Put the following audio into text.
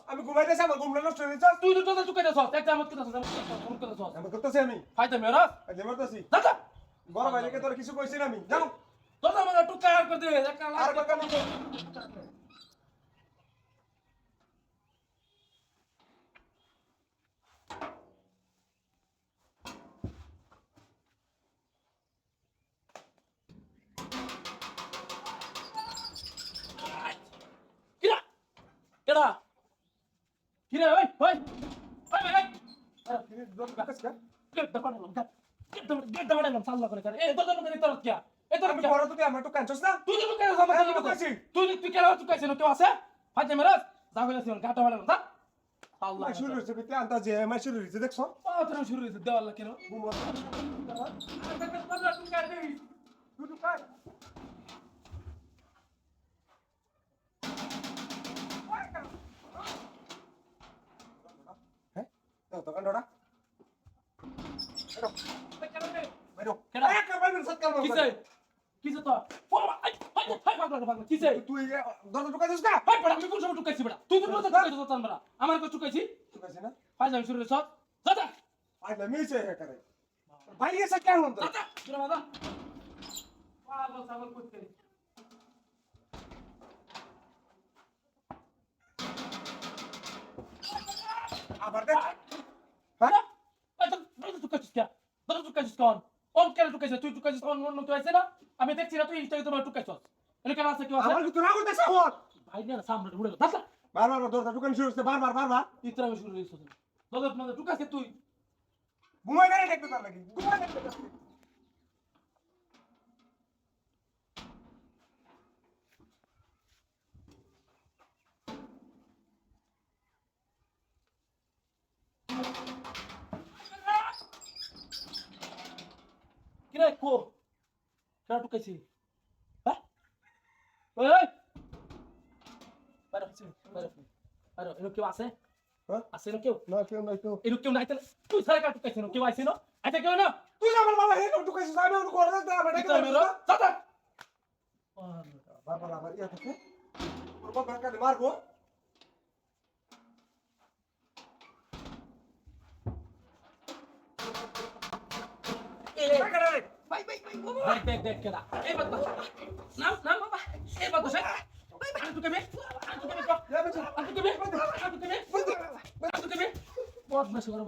আমি ঘুমাইতেছি আমার ঘুমটা নষ্ট হয়ে যাচ্ছে তুই তো তোদের চুকাইতেছস একটা আমত করতেছস আমত করতেছস আমি করতেছি আমি ফাইতে মেরাস আজ মারতেছি দাদা বড় ভাইকে তোর কিছু কইছি না আমি যাও তোদের মানে টুকা আর করে দে একটা আর বাকা নি কিরা কেডা কিরা ওই ওই ওই ওই গেট দা বাড়ালাম সাল্লা করে এ তোদের মধ্যে তোর কি এ তোর আমি কি বড় তুই আমার তো কাঁচছ না তুই তো চুকাইছস আমার আমি তো কইছি। তুই কেডা চুকাইছিস কেউ আছে ফাইতে মেরাস যা কইছিস গাটা বাড়ালাম দা আল্লাহ শুরু হইছে বিতে আন্তা যে আমার শুরু হইছে দেখছ পাত্র শুরু হইছে দেওয়াল কেন ঘুমো তুই তো কাজ হ্যাঁ তো তো কান্ডা বাইরো কেডা? এক বাইরো সৎ কাম কিসে কিসে তো হাই পাগলা কিসে তুই দরজা ঢুকাই দিস না হাই পড়া আমি কোন সময় টুকাইছি বড়া তুই তো দরজা টুকাইছিস তো আমরা আমার কো টুকাইছি ঢুকাইছিস না ফাইজ আমি শুরু হইছ দাদা আইলা মিছে করে ভাই এসে কেন হতো দাদা শুরু দাদা পাগল ছাগল করতে আবার দেখ হ্যাঁ এই তো দরজা টুকাইছিস কে দরজা টুকাইছিস কোন কোন কেন টুকাইছিস তুই টুকাইছিস কোন অন্য কেউ আছে না আমি দেখছি না তুই ইনস্টাগ্রামে তোমার টুকাইছিস এনে কেন আছে কেউ আছে আমার কি তোরা করতেছ হত ভাই না সামনে উড়ে গেল দাদা বারবার দরজা ঢুকাই শুরু হচ্ছে বারবার ইতরা আমি শুরু হইছ দরজা মানে টুকাইছিস তুই ঘুমাই না দেখতে তার লাগি ঘুমাই দেখতে তার লাগি কিরে কো কেন টুকাইছি হ্যাঁ ওই ওই বাইরে এনো কেউ আছে হ্যাঁ আছে না কেউ না কেউ নাই কেউ এনো কেউ নাই তাহলে তুই সারা কাট টুকাইছি কেউ আইছে না আচ্ছা কেউ না তুই আমার বাবা হে ঢুকাইছিস আমি ওর করে দে আমার ইতরা মেরো দাদা বাবা আবার ইয়া থাকে ওর বাবা কাটে মারবো দেখ দেখ কেডা এই বাদ নাম নাম বাবা এই বাদ দে আন্টু কেবে আন্টু কেবে আন্টু কেবে আন্টু কেবে আন্টু কেবে বদমাশ করো